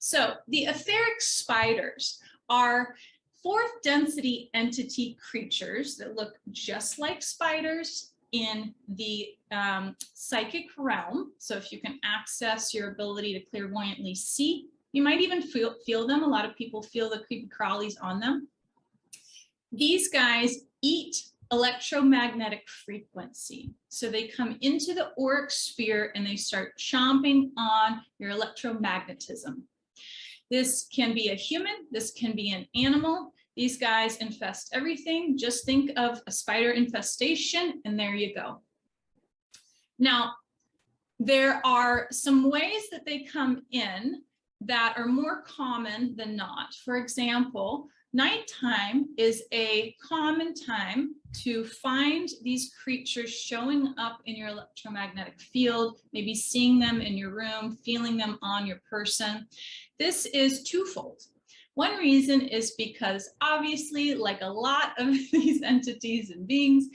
So the etheric spiders are fourth density entity creatures that look just like spiders in the psychic realm. So if you can access your ability to clairvoyantly see, you might even feel them. A lot of people feel the creepy crawlies on them. These guys eat electromagnetic frequency. So they come into the auric sphere and they start chomping on your electromagnetism. This can be a human, this can be an animal. These guys infest everything. Just think of a spider infestation and there you go. Now, there are some ways that they come in that are more common than not. For example, nighttime is a common time to find these creatures showing up in your electromagnetic field, maybe seeing them in your room, feeling them on your person. This is twofold. One reason is because obviously, like a lot of these entities and beings,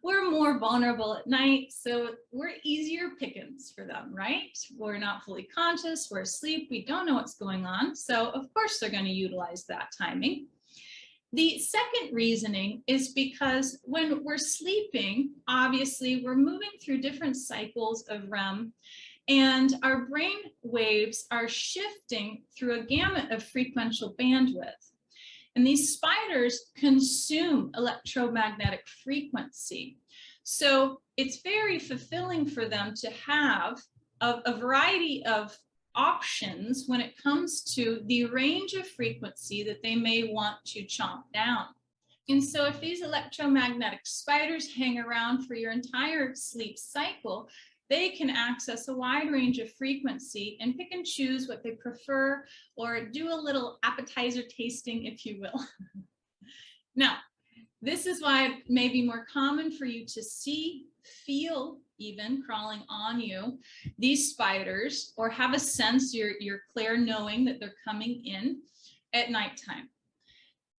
we're more vulnerable at night, so we're easier pickings for them, right? We're not fully conscious, we're asleep, we don't know what's going on, so of course they're going to utilize that timing. The second reasoning is because when we're sleeping, obviously we're moving through different cycles of REM, and our brain waves are shifting through a gamut of frequential bandwidth. And these spiders consume electromagnetic frequency. So it's very fulfilling for them to have a variety of options when it comes to the range of frequency that they may want to chomp down. And so if these electromagnetic spiders hang around for your entire sleep cycle, they can access a wide range of frequency and pick and choose what they prefer, or do a little appetizer tasting, if you will. Now, this is why it may be more common for you to see, feel, even crawling on you, these spiders, or have a sense, you're clear knowing that they're coming in at nighttime.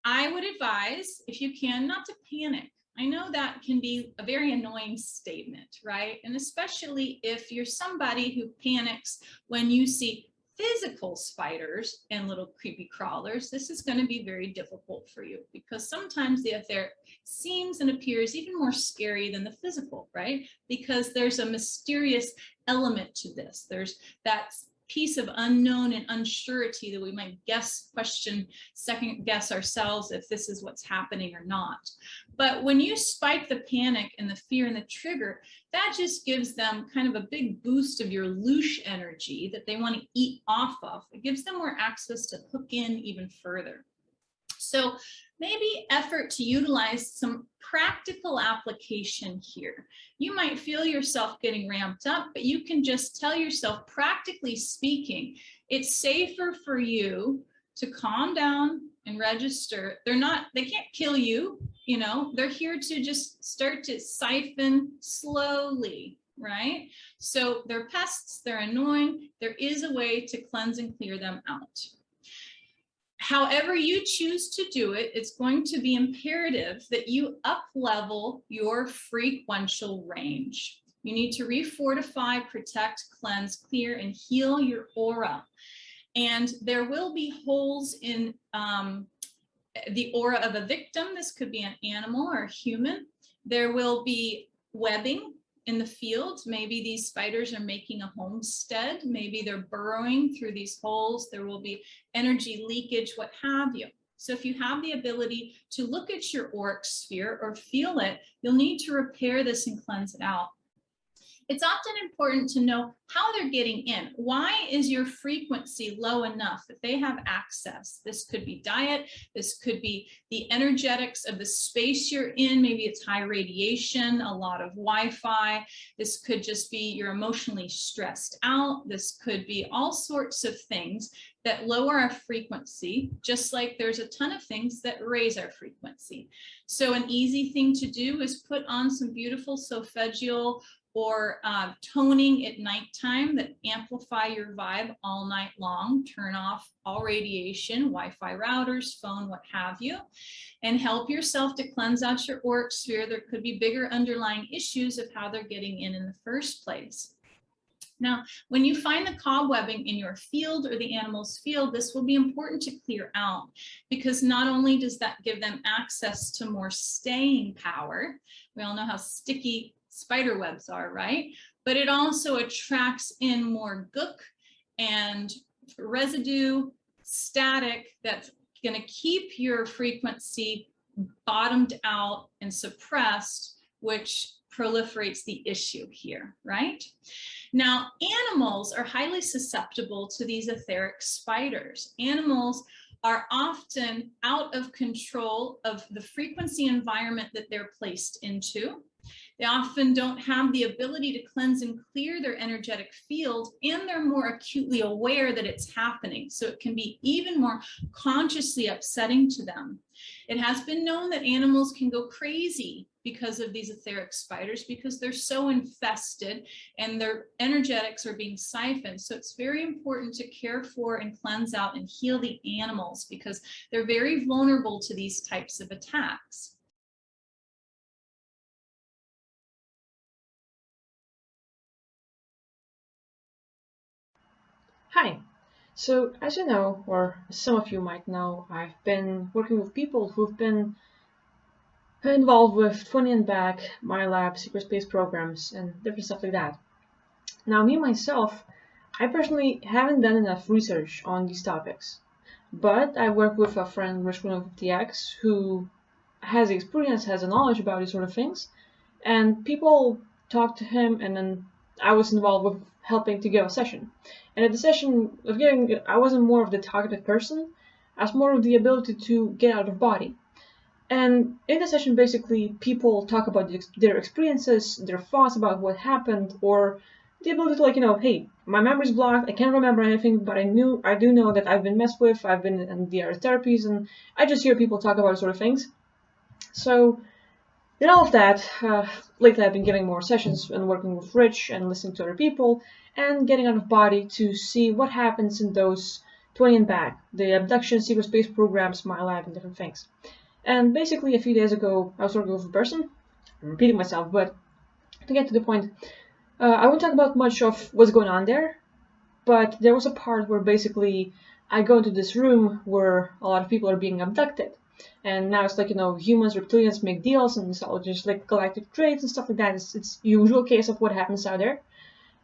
I would advise, if you can, not to panic. I know that can be a very annoying statement, right? And especially if you're somebody who panics when you see physical spiders and little creepy crawlers, this is going to be very difficult for you, because sometimes the etheric seems and appears even more scary than the physical, right? Because there's a mysterious element to this. There's that piece of unknown and unsurety that we might guess, question, second guess ourselves if this is what's happening or not. But when you spike the panic and the fear and the trigger, that just gives them kind of a big boost of your Loosh energy that they want to eat off of. It gives them more access to hook in even further. So maybe effort to utilize some practical application here. You might feel yourself getting ramped up, but you can just tell yourself, practically speaking, it's safer for you to calm down and register. They can't kill you, you know, they're here to just start to siphon slowly, right? So they're pests, they're annoying. There is a way to cleanse and clear them out. However you choose to do it, it's going to be imperative that you up-level your frequential range. You need to refortify, protect, cleanse, clear, and heal your aura. And there will be holes in the aura of a victim. This could be an animal or a human. There will be webbing in the field. Maybe these spiders are making a homestead. Maybe they're burrowing through these holes. There will be energy leakage, what have you. So if you have the ability to look at your auric sphere or feel it, you'll need to repair this and cleanse it out. It's often important to know how they're getting in. Why is your frequency low enough that they have access? This could be diet. This could be the energetics of the space you're in. Maybe it's high radiation, a lot of Wi-Fi. This could just be you're emotionally stressed out. This could be all sorts of things that lower our frequency, just like there's a ton of things that raise our frequency. So an easy thing to do is put on some beautiful solfeggial or toning at nighttime that amplify your vibe all night long. Turn off all radiation, Wi-Fi routers, phone, what have you, and help yourself to cleanse out your auric sphere. There could be bigger underlying issues of how they're getting in the first place. Now, when you find the cobwebbing in your field or the animal's field, this will be important to clear out, because not only does that give them access to more staying power, we all know how sticky spider webs are, right? But it also attracts in more gook and residue, static, that's going to keep your frequency bottomed out and suppressed, which proliferates the issue here, right? Now, animals are highly susceptible to these etheric spiders. Animals are often out of control of the frequency environment that they're placed into. They often don't have the ability to cleanse and clear their energetic field, and they're more acutely aware that it's happening. So it can be even more consciously upsetting to them. It has been known that animals can go crazy because of these etheric spiders, because they're so infested and their energetics are being siphoned. So it's very important to care for and cleanse out and heal the animals, because they're very vulnerable to these types of attacks. Hi. So, as you know, or some of you might know, I've been working with people who've been involved with 20 and back, my lab, secret space programs, and different stuff like that. Now, me myself, I personally haven't done enough research on these topics, but I work with a friend, Arachnids, TX, who has the experience, has the knowledge about these sort of things, and people talked to him, and then I was involved with helping to give a session. And at the session of giving, I wasn't more of the talkative person, I was more of the ability to get out of body. And in the session, basically, people talk about their experiences, their thoughts about what happened, or the ability to, like, hey, my memory's blocked, I can't remember anything, but I do know that I've been messed with, I've been in the art therapies, and I just hear people talk about sort of things. So, in all of that, lately I've been giving more sessions and working with Rich and listening to other people and getting out of body to see what happens in those 20 and back, the abduction, secret space programs, my lab, and different things. And basically, a few days ago, I was working with a person. I'm repeating myself, but to get to the point, I won't talk about much of what's going on there, but there was a part where basically I go into this room where a lot of people are being abducted. And now it's like, humans, reptilians make deals, and it's all just like galactic trades and stuff like that. It's usual case of what happens out there.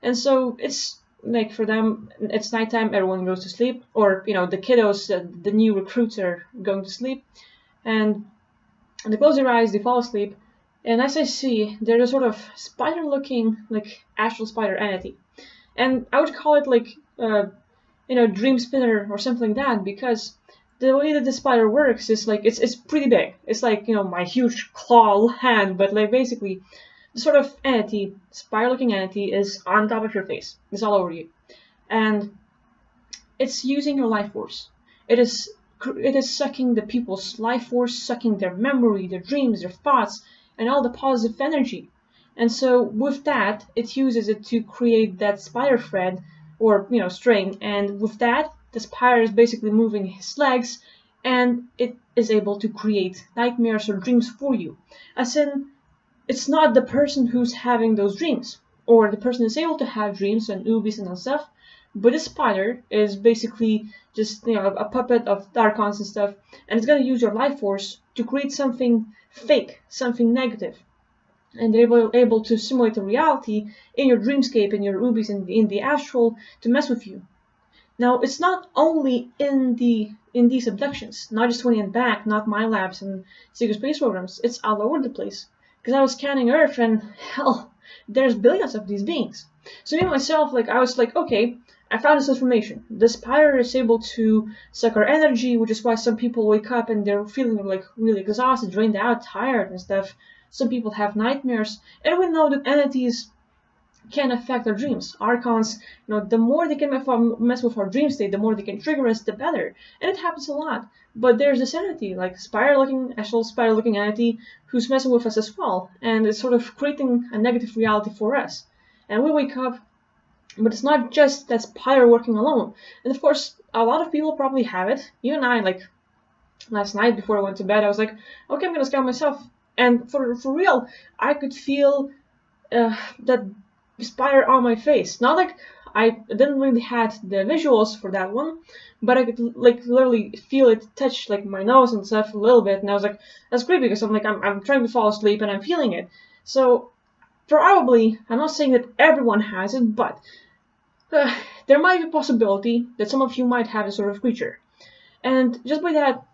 And so it's like, for them, it's nighttime, everyone goes to sleep, or, the kiddos, the new recruits are going to sleep. And they close their eyes, they fall asleep, and as I see, they're a sort of spider-looking, like, astral spider entity. And I would call it like, dream spinner or something like that, because the way that the spider works is like, it's pretty big. It's like, my huge claw hand, but like basically, the sort of entity, spider-looking entity, is on top of your face. It's all over you. And it's using your life force. It is sucking the people's life force, sucking their memory, their dreams, their thoughts, and all the positive energy. And so with that, it uses it to create that spider thread, or, string. And with that, the spider is basically moving his legs, and it is able to create nightmares or dreams for you. As in, it's not the person who's having those dreams, or the person is able to have dreams and oobies and stuff, but the spider is basically just, a puppet of archons and stuff, and it's going to use your life force to create something fake, something negative. And they're able to simulate a reality in your dreamscape, in your oobies, in the astral, to mess with you. Now, it's not only in these abductions, not just 20 and back, not my labs and secret space programs, it's all over the place. Because I was scanning Earth, and hell, there's billions of these beings. So me myself, I was like, okay, I found this information. The spider is able to suck our energy, which is why some people wake up and they're feeling like really exhausted, drained out, tired and stuff. Some people have nightmares, and we know that entities can affect our dreams. Archons, the more they can mess with our dream state, the more they can trigger us, the better. And it happens a lot. But there's this entity, like actual spider-looking entity, who's messing with us as well, and it's sort of creating a negative reality for us. And we wake up, but it's not just that spider working alone. And of course, a lot of people probably have it. Even I, last night before I went to bed, I was like, okay, I'm gonna scout myself. And for real, I could feel that spider on my face. Not like I didn't really had the visuals for that one, but I could like literally feel it touch like my nose and stuff a little bit, and I was like, that's creepy because I'm trying to fall asleep and I'm feeling it. So probably, I'm not saying that everyone has it, but there might be a possibility that some of you might have this sort of creature. And just by that,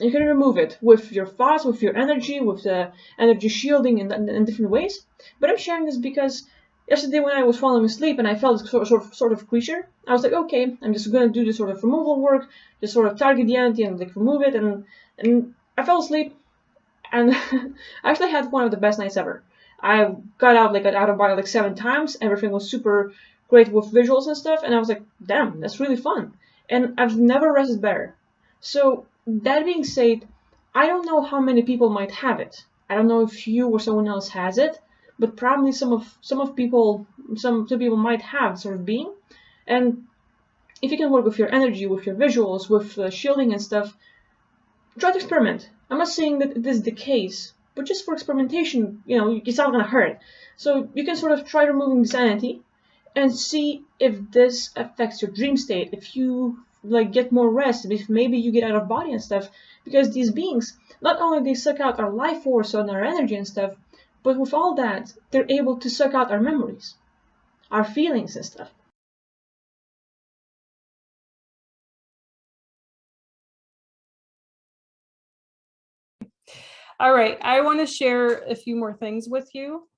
you can remove it with your thoughts, with your energy, with the energy shielding in different ways. But I'm sharing this because yesterday when I was falling asleep and I felt this sort of creature, I was like, okay, I'm just gonna do this sort of removal work, just sort of target the entity and like remove it, and I fell asleep, and I actually had one of the best nights ever. I got out of body like 7 times. Everything was super great with visuals and stuff, and I was like, damn, that's really fun. And I've never rested better. So that being said, I don't know how many people might have it. I don't know if you or someone else has it, but probably some people might have sort of being. And if you can work with your energy, with your visuals, with shielding and stuff, try to experiment. I'm not saying that it is the case, but just for experimentation, it's not gonna hurt. So you can sort of try removing this entity and see if this affects your dream state, if you like get more rest, if maybe you get out of body and stuff, because these beings, not only they suck out our life force and our energy and stuff, but with all that, they're able to suck out our memories, our feelings and stuff. All right, I want to share a few more things with you.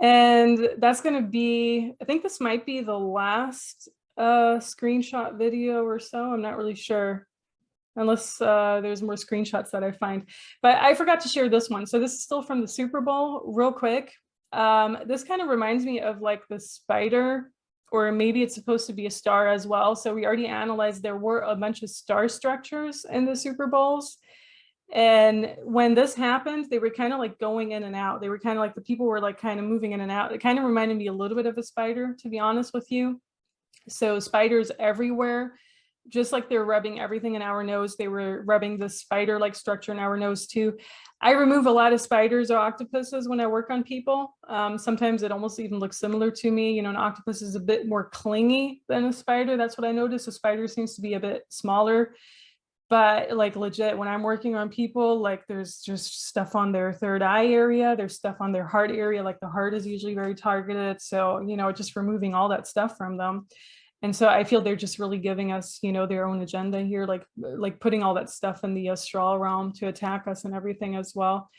And that's going to be, I think this might be the last screenshot video or so. I'm not really sure, unless there's more screenshots that I find. But I forgot to share this one. So this is still from the Super Bowl, real quick. This kind of reminds me of like the spider, or maybe it's supposed to be a star as well. So we already analyzed there were a bunch of star structures in the Super Bowls. And when this happened, they were kind of like going in and out. They were kind of like, the people were like kind of moving in and out. It kind of reminded me a little bit of a spider, to be honest with you. So spiders everywhere, just like they're rubbing everything in our nose, they were rubbing the spider-like structure in our nose too. I remove a lot of spiders or octopuses when I work on people. Sometimes it almost even looks similar to me. An octopus is a bit more clingy than a spider. That's what I noticed. A spider seems to be a bit smaller. But like legit, when I'm working on people, like there's just stuff on their third eye area, there's stuff on their heart area, like the heart is usually very targeted. So, just removing all that stuff from them. And so I feel they're just really giving us, their own agenda here, like putting all that stuff in the astral realm to attack us and everything as well.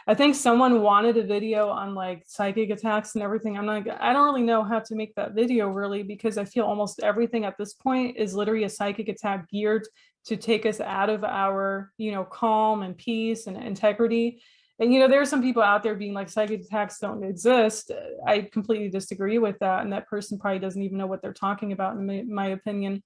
I think someone wanted a video on like psychic attacks and everything. I don't really know how to make that video really, because I feel almost everything at this point is literally a psychic attack geared to take us out of our, calm and peace and integrity. And, there are some people out there being like psychic attacks don't exist. I completely disagree with that. And that person probably doesn't even know what they're talking about, in my opinion.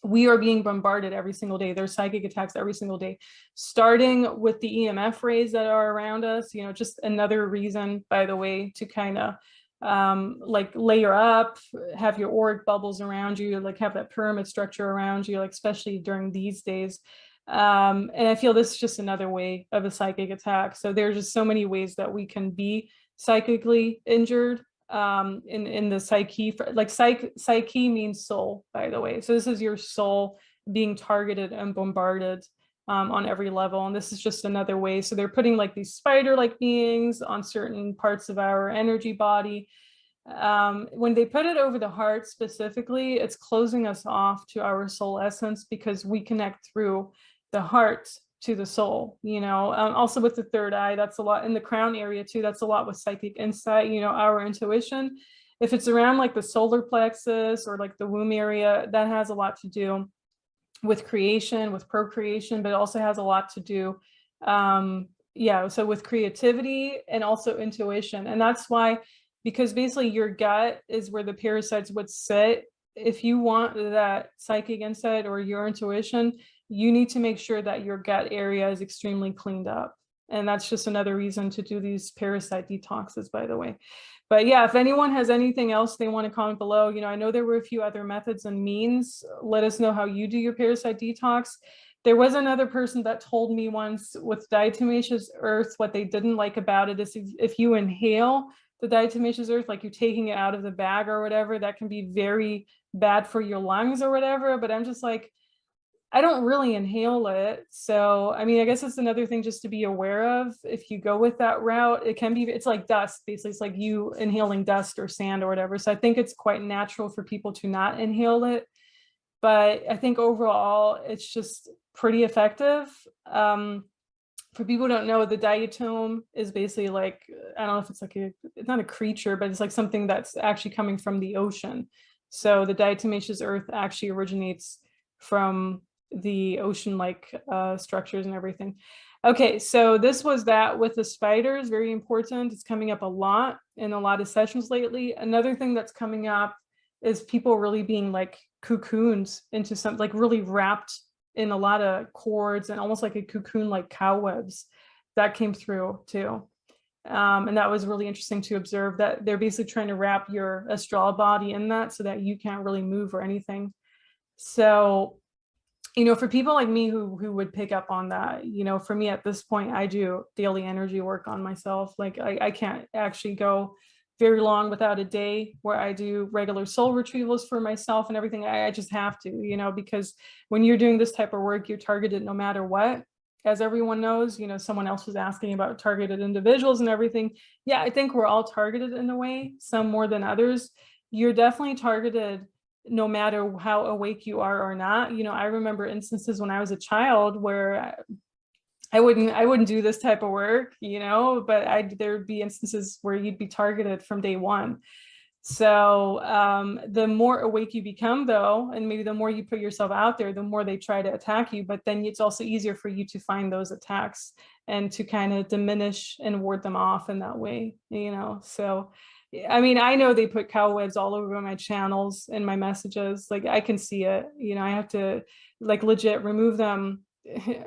We are being bombarded every single day. There's psychic attacks every single day, starting with the EMF rays that are around us. Just another reason, by the way, to kind of like layer up, have your auric bubbles around you, like have that pyramid structure around you, like especially during these days. And I feel this is just another way of a psychic attack. So there's just so many ways that we can be psychically injured in the psyche. Like psyche means soul, by the way. So this is your soul being targeted and bombarded on every level. And this is just another way. So they're putting like these spider-like beings on certain parts of our energy body. When they put it over the heart specifically, it's closing us off to our soul essence, because we connect through the heart to the soul, also with the third eye, that's a lot in the crown area too. That's a lot with psychic insight, our intuition. If it's around like the solar plexus or like the womb area, that has a lot to do with creation, with procreation, but it also has a lot to do, so with creativity and also intuition. And that's why, because basically your gut is where the parasites would sit. If you want that psychic insight or your intuition, you need to make sure that your gut area is extremely cleaned up. And that's just another reason to do these parasite detoxes, by the way. But yeah, if anyone has anything else they want to comment below, I know there were a few other methods and means. Let us know how you do your parasite detox. There was another person that told me once with diatomaceous earth, what they didn't like about it is if you inhale the diatomaceous earth, like you're taking it out of the bag or whatever, that can be very bad for your lungs or whatever. But I'm just like, I don't really inhale it. So, I mean, I guess it's another thing just to be aware of. If you go with that route, it can be, it's like dust, basically. It's like you inhaling dust or sand or whatever. So I think it's quite natural for people to not inhale it. But I think overall, it's just pretty effective. For people who don't know, the diatom is basically like, I don't know if it's like it's not a creature, but it's like something that's actually coming from the ocean. So the diatomaceous earth actually originates from the ocean like structures and everything. Okay, so this was that with the spiders, very important. It's coming up a lot in a lot of sessions lately. Another thing that's coming up is people really being like cocooned into something, like really wrapped in a lot of cords and almost like a cocoon, like cobwebs. That came through too. And that was really interesting to observe, that they're basically trying to wrap your astral body in that so that you can't really move or anything. So, you know, for people like me who would pick up on that, you know, for me at this point, I do daily energy work on myself. Like I can't actually go very long without a day where I do regular soul retrievals for myself and everything. I just have to, you know, because when you're doing this type of work, you're targeted no matter what. As everyone knows, you know, someone else was asking about targeted individuals and everything. Yeah, I think we're all targeted in a way, some more than others. You're definitely targeted no matter how awake you are or not. You know, I remember instances when I was a child where I wouldn't do this type of work, you know, but there would be instances where you'd be targeted from day one. So the more awake you become though, and maybe the more you put yourself out there, the more they try to attack you, but then it's also easier for you to find those attacks and to kind of diminish and ward them off in that way, you know. So I mean, I know they put cobwebs all over my channels and my messages. Like I can see it, you know, I have to like legit remove them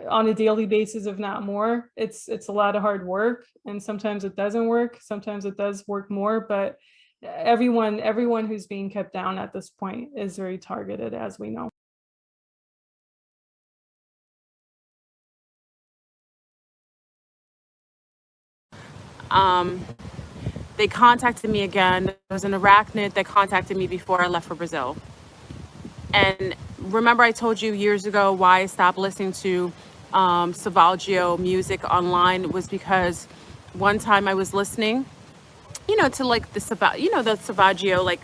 on a daily basis, if not more. It's a lot of hard work, and sometimes it doesn't work. Sometimes it does work more, but everyone who's being kept down at this point is very targeted, as we know. They contacted me again. There was an arachnid that contacted me before I left for Brazil. And remember I told you years ago why I stopped listening to Savaggio music online? It was because one time I was listening, you know, to like the Savaggio, like,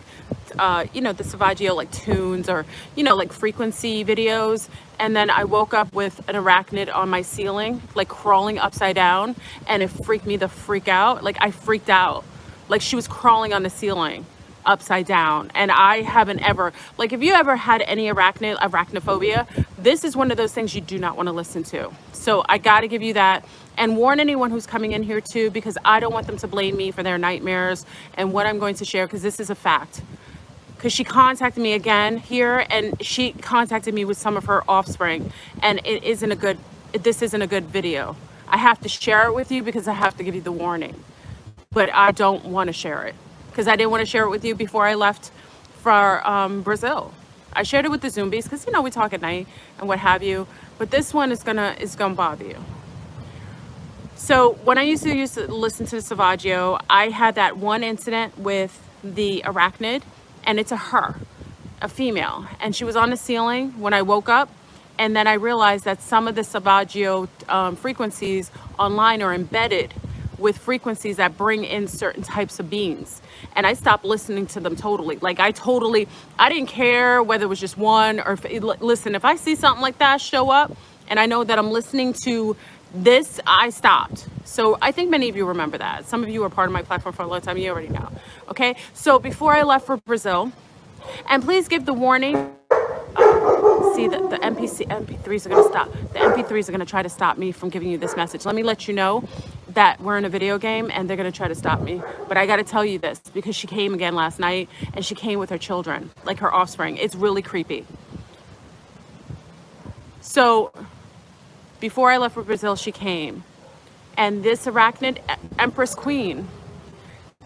the Savaggio like tunes or, you know, like frequency videos. And then I woke up with an arachnid on my ceiling, like crawling upside down, and it freaked me the freak out. Like I freaked out, like she was crawling on the ceiling upside down. And I haven't ever, like, if you ever had any arachnophobia, this is one of those things you do not want to listen to. So I got to give you that, and warn anyone who's coming in here too, because I don't want them to blame me for their nightmares and what I'm going to share, because this is a fact. Because she contacted me again here, and she contacted me with some of her offspring, and this isn't a good video. I have to share it with you because I have to give you the warning, but I don't want to share it because I didn't want to share it with you before I left for Brazil. I shared it with the Zombies because, you know, we talk at night and what have you, but this one is gonna bother you. So when I used to listen to Savaggio, I had that one incident with the arachnid, and it's a female, and she was on the ceiling when I woke up. And then I realized that some of the Savaggio frequencies online are embedded with frequencies that bring in certain types of beings. And I stopped listening to them totally. Like I didn't care whether it was just one or, listen, if I see something like that show up and I know that I'm listening to this, I stopped. So I think many of you remember that. Some of you are part of my platform for a long time, you already know. Okay, so before I left for Brazil, and please give the warning, see the MP3s are gonna stop. The MP3s are gonna try to stop me from giving you this message. Let me let you know that we're in a video game and they're gonna try to stop me. But I gotta tell you this because she came again last night, and she came with her children, like her offspring. It's really creepy. So before I left for Brazil, she came, and this arachnid Empress Queen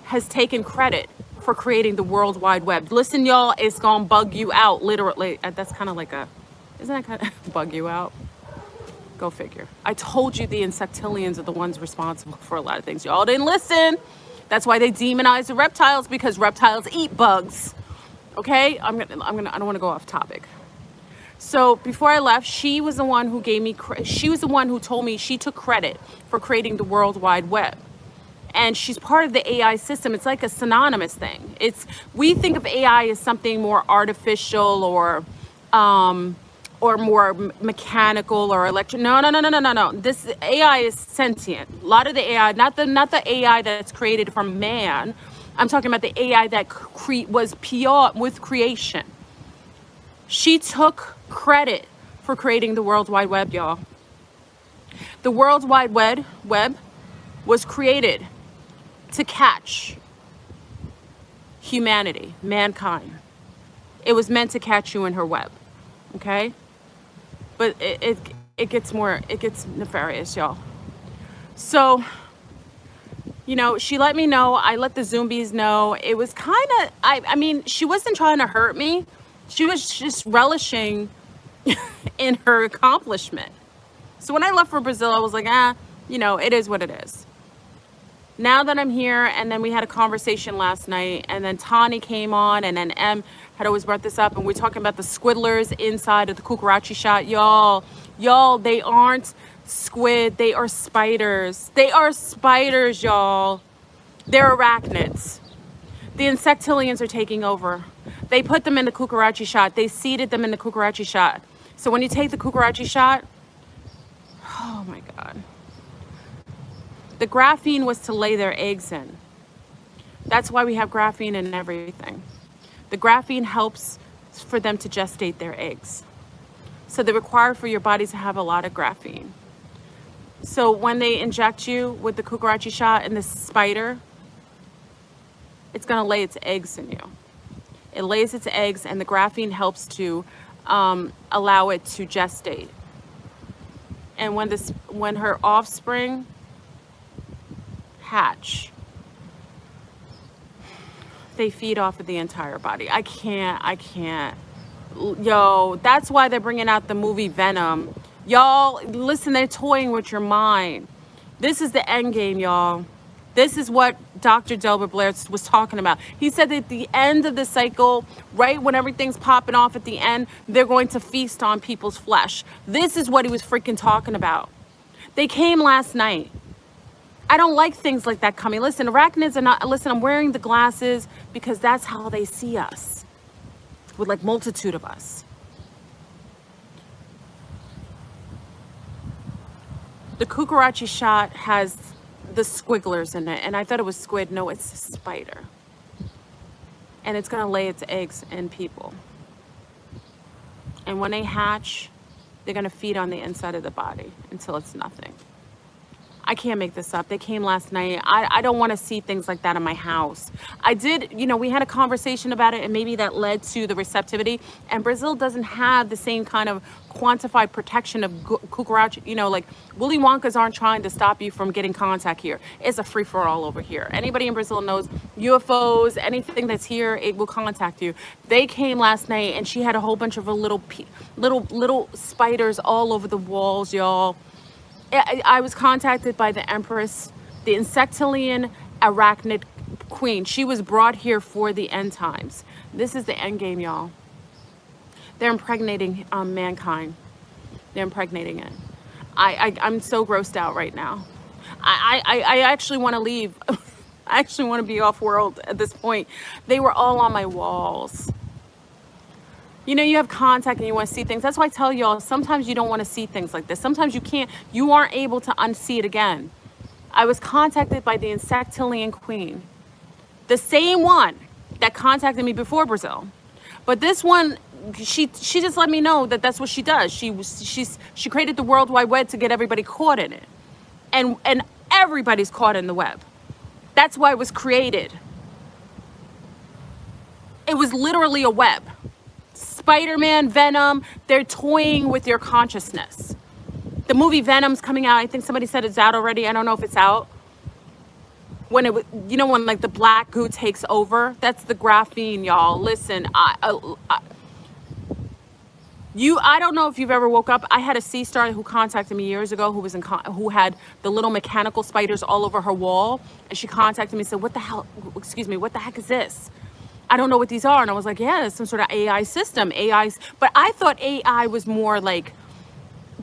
has taken credit for creating the World Wide Web. Listen, y'all, it's gonna bug you out, literally. That's kind of like isn't that kind of bug you out? Go figure. I told you the insectilians are the ones responsible for a lot of things. Y'all didn't listen That's why they demonize the reptiles, because reptiles eat bugs. Okay, I don't want to go off topic. So before I left, she was the one who gave me, she was the one who told me she took credit for creating the World Wide Web. And she's part of the AI system. It's like a synonymous thing. We think of AI as something more artificial or more mechanical or electric. No. This AI is sentient. A lot of the AI, not the AI that's created from man. I'm talking about the AI that was pure with creation. She took credit for creating the World Wide Web, y'all. The World Wide Web was created to catch humanity, mankind. It was meant to catch you in her web, okay? But it gets nefarious, y'all. So, you know, she let me know. I let the Zombies know. It was kind of, I mean, she wasn't trying to hurt me. She was just relishing in her accomplishment. So when I left for Brazil, I was like, you know, it is what it is. Now that I'm here, and then we had a conversation last night, and then Tani came on, and then Em had always brought this up, and we're talking about the squidlers inside of the cucarachi shot. Y'all, they aren't squid, they are spiders. They are spiders, y'all. They're arachnids. The insectilians are taking over. They put them in the cucarachi shot. They seeded them in the cucarachi shot. So when you take the cucarachi shot, oh my God. The graphene was to lay their eggs in. That's why we have graphene in everything. The graphene helps for them to gestate their eggs. So they require for your body to have a lot of graphene. So when they inject you with the cucarachi shot and the spider, it's gonna lay its eggs in you. It lays its eggs, and the graphene helps to allow it to gestate. And when her offspring hatch, they feed off of the entire body. I can't. Yo, that's why they're bringing out the movie Venom. Y'all, listen, they're toying with your mind. This is the end game, y'all. This is what Dr. Delbert Blair was talking about. He said that at the end of the cycle, right when everything's popping off at the end, they're going to feast on people's flesh. This is what he was freaking talking about. They came last night. I don't like things like that coming. Listen, arachnids are not, listen, I'm wearing the glasses because that's how they see us, with like multitude of us. The cucarachi shot has the squigglers in it, and I thought it was squid. No, it's a spider. And it's gonna lay its eggs in people. And when they hatch, they're gonna feed on the inside of the body until it's nothing. I can't make this up. They came last night. I don't want to see things like that in my house. I did, you know, we had a conversation about it, and maybe that led to the receptivity. And Brazil doesn't have the same kind of quantified protection of cucaracha. You know, like Willy Wonkas aren't trying to stop you from getting contact here. It's a free-for-all over here. Anybody in Brazil knows UFOs, anything that's here, it will contact you. They came last night, and she had a whole bunch of little spiders all over the walls, y'all. I was contacted by the Empress, the Insectilian Arachnid Queen. She was brought here for the end times. This is the end game, y'all. They're impregnating mankind. They're impregnating it. I'm so grossed out right now. I actually want to leave. I actually want to be off world at this point. They were all on my walls. You know, you have contact and you want to see things. That's why I tell y'all, sometimes you don't want to see things like this. Sometimes you aren't able to unsee it again. I was contacted by the Insectilian Queen. The same one that contacted me before Brazil. But this one, she just let me know that that's what she does. She created the World Wide Web to get everybody caught in it. And everybody's caught in the web. That's why it was created. It was literally a web. Spider-Man, Venom, they're toying with your consciousness. The movie Venom's coming out. I think somebody said it's out already. I don't know if it's out. When it, you know, when like the black goo takes over, that's the graphene, y'all. Listen, I don't know if you've ever woke up. I had a sea star who contacted me years ago who had the little mechanical spiders all over her wall. And she contacted me and said, what the hell, excuse me, what the heck is this? I don't know what these are. And I was like, yeah, it's some sort of AI system. But I thought AI was more like,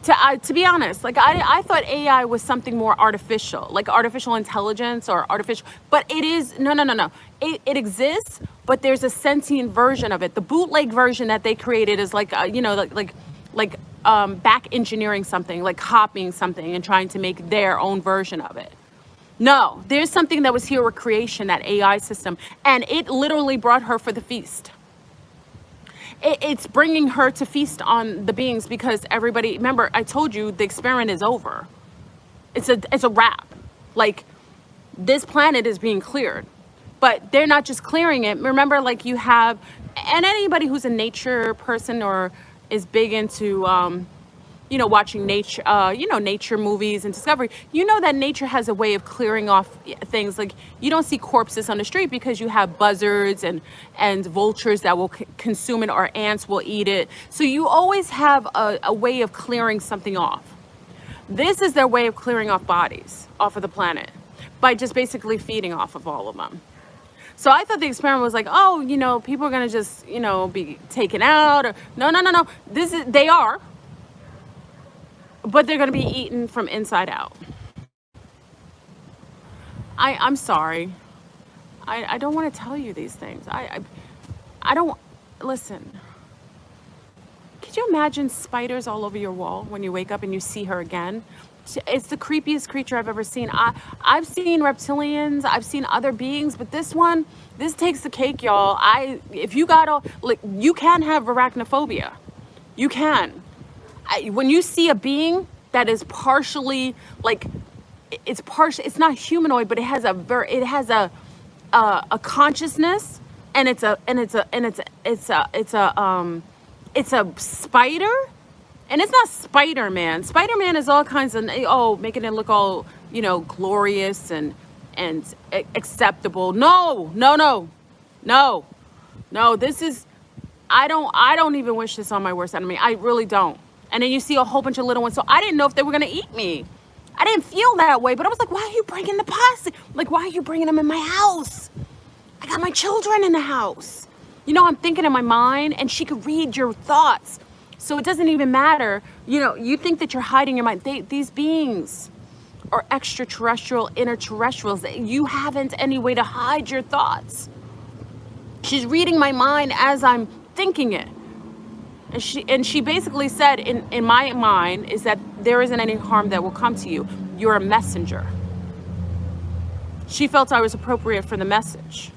to be honest, like I thought AI was something more artificial, like artificial intelligence or artificial, but it is, no. It exists, but there's a sentient version of it. The bootleg version that they created is like, back engineering something, like copying something and trying to make their own version of it. No, there's something that was here with creation, that AI system, and it literally brought her for the feast. It's bringing her to feast on the beings because everybody, remember, I told you the experiment is over. It's a wrap. Like, this planet is being cleared, but they're not just clearing it. Remember, like you have, and anybody who's a nature person or is big into, watching nature, nature movies and Discovery, that nature has a way of clearing off things. Like, you don't see corpses on the street because you have buzzards and vultures that will consume it, or ants will eat it. So you always have a way of clearing something off. This is their way of clearing off bodies off of the planet by just basically feeding off of all of them. So I thought the experiment was like, oh, people are going to just, be taken out. Or, no. They are. But they're going to be eaten from inside out. I'm sorry. I don't want to tell you these things. I don't, listen. Could you imagine spiders all over your wall when you wake up and you see her again? It's the creepiest creature I've ever seen. I've seen reptilians, I've seen other beings, but this takes the cake, y'all. If you got you can have arachnophobia. You can. When you see a being that is partially it's not humanoid, but it has a consciousness, and it's a spider, and it's not Spider-Man. Spider-Man is all kinds of making it look all glorious and acceptable. No. This is, I don't even wish this on my worst enemy. I really don't. And then you see a whole bunch of little ones. So I didn't know if they were going to eat me. I didn't feel that way, but I was like, why are you bringing the posse? Like, why are you bringing them in my house? I got my children in the house. I'm thinking in my mind, and she could read your thoughts. So it doesn't even matter. You think that you're hiding your mind. These beings are extraterrestrial, interterrestrials. You haven't any way to hide your thoughts. She's reading my mind as I'm thinking it. And she basically said, in my mind, is that there isn't any harm that will come to you. You're a messenger. She felt I was appropriate for the message.